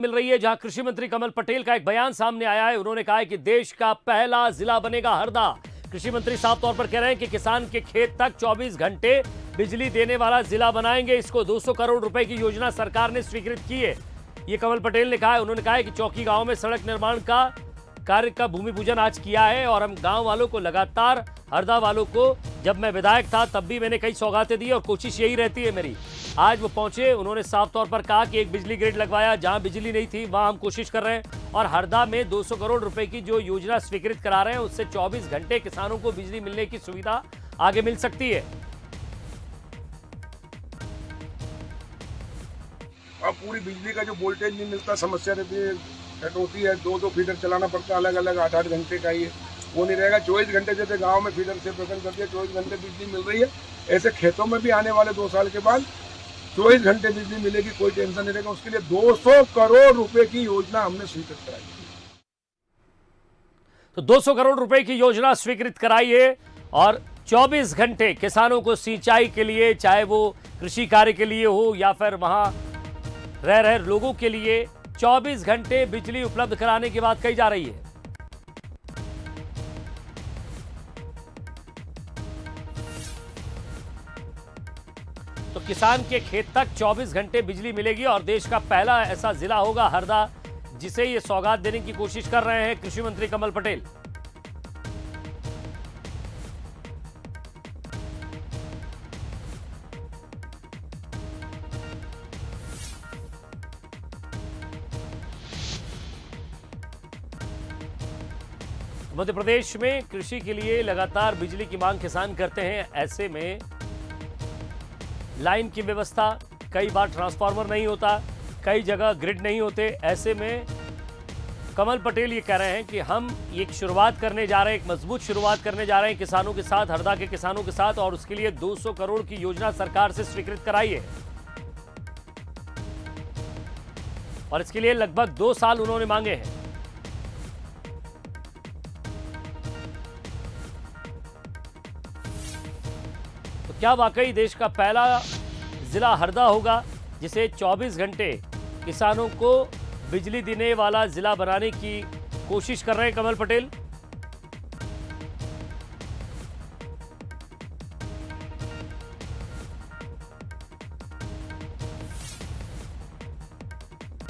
मिल रही है जहां कृषि मंत्री कमल पटेल का एक बयान सामने आया है। उन्होंने कहा है कि देश का पहला जिला बनेगा हरदा। कृषि मंत्री साफ तौर पर कह रहे हैं कि किसान के खेत तक 24 घंटे बिजली देने वाला जिला बनाएंगे। इसको 200 करोड़ रुपए की योजना सरकार ने स्वीकृत की है, ये कमल पटेल ने कहा है। उन्होंने कहा है कि चौकी गांव में सड़क निर्माण का कार्य का भूमि पूजन आज किया है और हम गांव वालों को लगातार, हरदा वालों को, जब मैं विधायक था तब भी मैंने कई सौगातें दी और कोशिश यही रहती है मेरी। आज वो पहुंचे, उन्होंने साफ तौर पर कहा कि एक बिजली ग्रिड लगवाया, जहां बिजली नहीं थी वहां हम कोशिश कर रहे हैं और हरदा में 200 करोड़ रुपए की जो योजना स्वीकृत करा रहे हैं उससे 24 घंटे किसानों को बिजली मिलने की सुविधा आगे मिल सकती है। अब पूरी बिजली का जो वोल्टेज नहीं मिलता, समस्या रहती है, कटौती है, दो फीडर चलाना पड़ता है अलग अलग 8-8 घंटे का, ये वो नहीं रहेगा। 24 घंटे जैसे गांव में फीडर से प्रकरण करती है 24 घंटे बिजली मिल रही है, ऐसे खेतों में भी आने वाले 2 साल के बाद 24 घंटे बिजली मिलेगी, कोई टेंशन नहीं रहेगा। उसके लिए 200 करोड़ रुपए की योजना हमने स्वीकृत कराई। तो 200 करोड़ रुपए की योजना स्वीकृत कराई है और 24 घंटे किसानों को सिंचाई के लिए, चाहे वो कृषि कार्य के लिए हो या फिर वहां रह रहे लोगों के लिए, 24 घंटे बिजली उपलब्ध कराने की बात कही जा रही है। तो किसान के खेत तक 24 घंटे बिजली मिलेगी और देश का पहला ऐसा जिला होगा हरदा, जिसे ये सौगात देने की कोशिश कर रहे हैं कृषि मंत्री कमल पटेल। मध्य प्रदेश में कृषि के लिए लगातार बिजली की मांग किसान करते हैं। ऐसे में लाइन की व्यवस्था, कई बार ट्रांसफार्मर नहीं होता, कई जगह ग्रिड नहीं होते। ऐसे में कमल पटेल ये कह रहे हैं कि हम एक शुरुआत करने जा रहे हैं, एक मजबूत शुरुआत करने जा रहे हैं किसानों के साथ, हरदा के किसानों के साथ, और उसके लिए 200 करोड़ की योजना सरकार से स्वीकृत कराई है और इसके लिए लगभग 2 साल उन्होंने मांगे हैं। तो क्या वाकई देश का पहला जिला हरदा होगा जिसे 24 घंटे किसानों को बिजली देने वाला जिला बनाने की कोशिश कर रहे हैं कमल पटेल?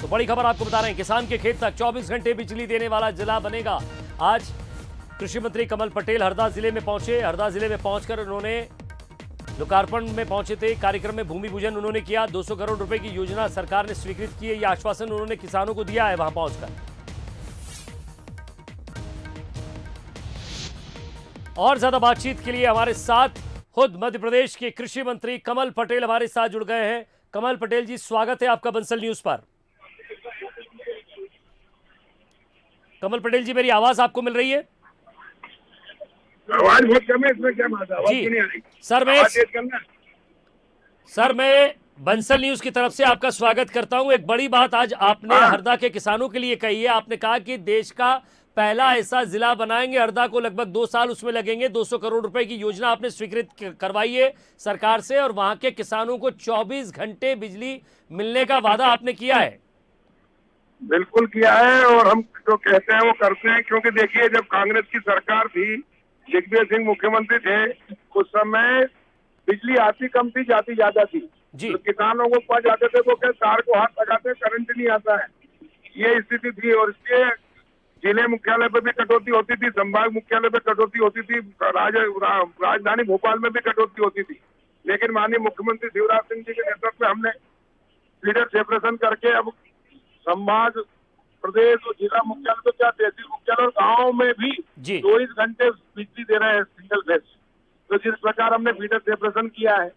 तो बड़ी खबर आपको बता रहे हैं, किसान के खेत तक 24 घंटे बिजली देने वाला जिला बनेगा। आज कृषि मंत्री कमल पटेल हरदा जिले में पहुंचे। हरदा जिले में पहुंचकर उन्होंने लोकार्पण में पहुंचे थे, कार्यक्रम में भूमि पूजन उन्होंने किया। 200 करोड़ रुपए की योजना सरकार ने स्वीकृत की है, यह आश्वासन उन्होंने किसानों को दिया है वहां पहुंचकर। और ज्यादा बातचीत के लिए हमारे साथ खुद मध्य प्रदेश के कृषि मंत्री कमल पटेल हमारे साथ जुड़ गए हैं। कमल पटेल जी, स्वागत है आपका बंसल न्यूज पर। कमल पटेल जी, मेरी आवाज आपको मिल रही है? आवाज बहुत कम है, इसमें क्या बात है? आवाज क्यों नहीं आ रही? सर मैं बंसल न्यूज की तरफ से आपका स्वागत करता हूं। एक बड़ी बात आज आपने हरदा के किसानों के लिए कही है। आपने कहा कि देश का पहला ऐसा जिला बनाएंगे, हरदा को लगभग 2 साल उसमें लगेंगे। 200 करोड़ रुपए की योजना आपने स्वीकृत करवाई है सरकार से और वहां के किसानों को 24 घंटे बिजली मिलने का वादा आपने किया है। बिल्कुल किया है और हम जो कहते हैं वो करते हैं, क्योंकि देखिए जब कांग्रेस की सरकार थी, दिग्विजय सिंह मुख्यमंत्री थे, उस समय बिजली आती कम थी, जाती ज्यादा थी। तो किसानों को पास जाते थे वो क्या तार को हाथ लगाते, करंट नहीं आता है, ये स्थिति थी। और इसलिए जिले मुख्यालय पे भी कटौती होती थी, संभाग मुख्यालय पे कटौती होती थी, राजधानी भोपाल में भी कटौती होती थी। लेकिन माननीय मुख्यमंत्री शिवराज सिंह जी के नेतृत्व में हमने फीडर सेपरेशन करके अब संभाग, प्रदेश और जिला मुख्यालय तो क्या, तहसील मुख्यालय और गाँव में भी 24 घंटे बिजली दे रहे हैं सिंगल फेज। तो जिस प्रकार हमने फीडर सेपरेशन किया है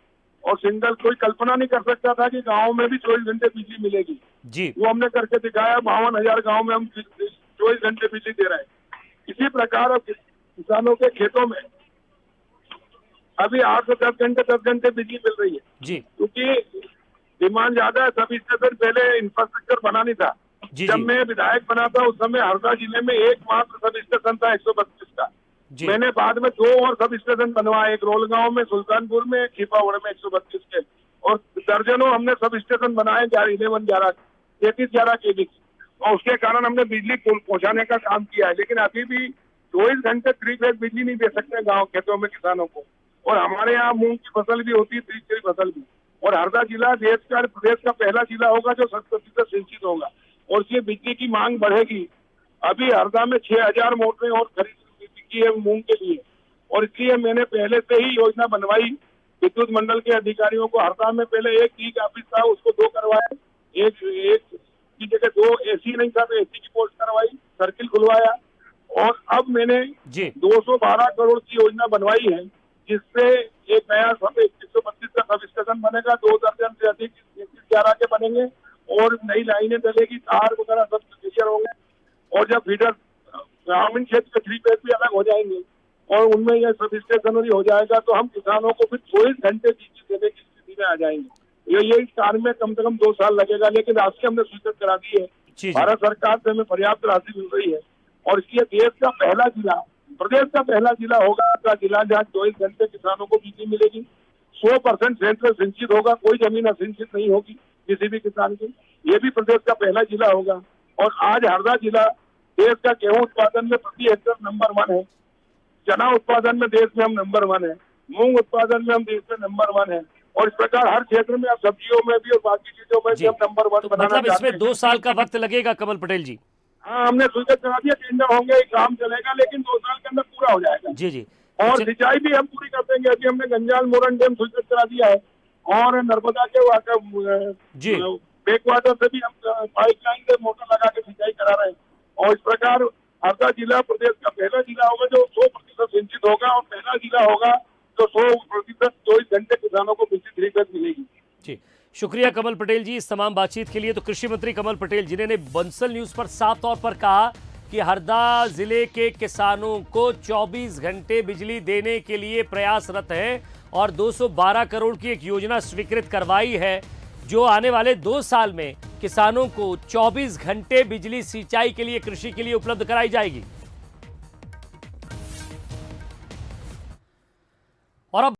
और सिंगल, कोई कल्पना नहीं कर सकता था कि गाँव में भी 24 घंटे बिजली मिलेगी जी, वो हमने करके दिखाया। 52,000 गाँव में हम 24 घंटे बिजली दे रहे हैं। इसी प्रकार किसानों के खेतों में अभी 8 से 10 घंटे बिजली मिल रही है जी, क्योंकि डिमांड ज्यादा है। सब स्टेशन पहले इंफ्रास्ट्रक्चर बना नहीं था। जब मैं विधायक बना था उस समय हरदा जिले में एकमात्र सब स्टेशन था 132 का। मैंने बाद में 2 और सब स्टेशन बनवाए, एक रोलगांव में, सुल्तानपुर में, खीपावड़ में 132 के, और दर्जनों हमने सब स्टेशन बनाए 11, 33, 11 केवी। और उसके कारण हमने बिजली पहुंचाने का काम किया है। लेकिन अभी भी 24 घंटे 3 फेज बिजली नहीं दे सकते गांव खेतों में किसानों को। और हमारे यहाँ मूंग की फसल भी होती है, तीसरी फसल भी। और हरदा जिला प्रदेश का पहला जिला होगा जो 100% सिंचित होगा और इसलिए बिजली की मांग बढ़ेगी। अभी हरदा में 6000 मोटरें और खरीद की है मूंग के लिए और इसलिए मैंने पहले से ही योजना बनवाई। विद्युत मंडल के अधिकारियों को हरदा में पहले एक ई ऑफिस था, उसको 2 करवाए, एक की जगह 2 एसी नहीं था तो एसी की पोस्ट करवाई, सर्किल खुलवाया। और अब मैंने 212 करोड़ की योजना बनवाई है जिससे एक नया 132 का सब स्टेशन बनेगा, 2 दर्जन से अधिक 11 के बनेंगे और नई लाइनें डलेगी, तार वगैरह सब क्लियर होंगे। और जब फीडर ग्रामीण क्षेत्र के 3 फेज भी अलग हो जाएंगे और उनमें यह सब स्टेशनरी हो जाएगा तो हम किसानों को फिर 24 घंटे बिजली देने की स्थिति में आ जाएंगे। ये इस कार्य में कम से कम 2 साल लगेगा, लेकिन आज से हमने स्वीकृत करा दी है। भारत सरकार से हमें पर्याप्त राशि मिल रही है और इसलिए देश का पहला जिला, प्रदेश का पहला जिला होगा का जिला जहाँ 24 घंटे किसानों को बिजली मिलेगी। 100% सेंट्रल सिंचित होगा, कोई जमीन असिंचित नहीं होगी किसी भी किसान की। ये भी प्रदेश का पहला जिला होगा। और आज हरदा जिला देश का गेहूं उत्पादन में प्रति हेक्टेयर नंबर 1 है, चना उत्पादन में देश में हम नंबर 1 है, मूंग उत्पादन में हम देश में नंबर 1 है और इस प्रकार हर क्षेत्र में अब सब्जियों में भी और बाकी चीजों में भी हम नंबर 1 बनाना चाहते हैं। इसमें 2 साल का वक्त लगेगा कमल पटेल जी? हाँ, हमने स्वीकृत करा दिया, टेंडर होंगे, काम चलेगा, लेकिन 2 साल के अंदर पूरा हो जाएगा। जी। और सिंचाई भी हम पूरी कर देंगे। अभी हमने गंजाल मोरन डैम स्वीकृत करा दिया है और नर्मदा के बैक वाटर से भी हम पाइपलाइन से मोटर लगा के सिंचाई करा रहे हैं। और इस प्रकार हरदा जिला प्रदेश का पहला जिला होगा जो 100% सिंचित होगा और पहला जिला होगा तो 100% 24 घंटे किसानों को बिजली 3 फेज मिलेगी। जी, शुक्रिया कमल पटेल जी इस तमाम बातचीत के लिए। तो कृषि मंत्री कमल पटेल जिन्होंने बंसल न्यूज पर साफ तौर पर कहा कि हरदा जिले के किसानों को 24 घंटे बिजली देने के लिए प्रयासरत है और 212 करोड़ की एक योजना स्वीकृत करवाई है जो आने वाले 2 साल में किसानों को 24 घंटे बिजली सिंचाई के लिए, कृषि के लिए उपलब्ध कराई जाएगी। और अब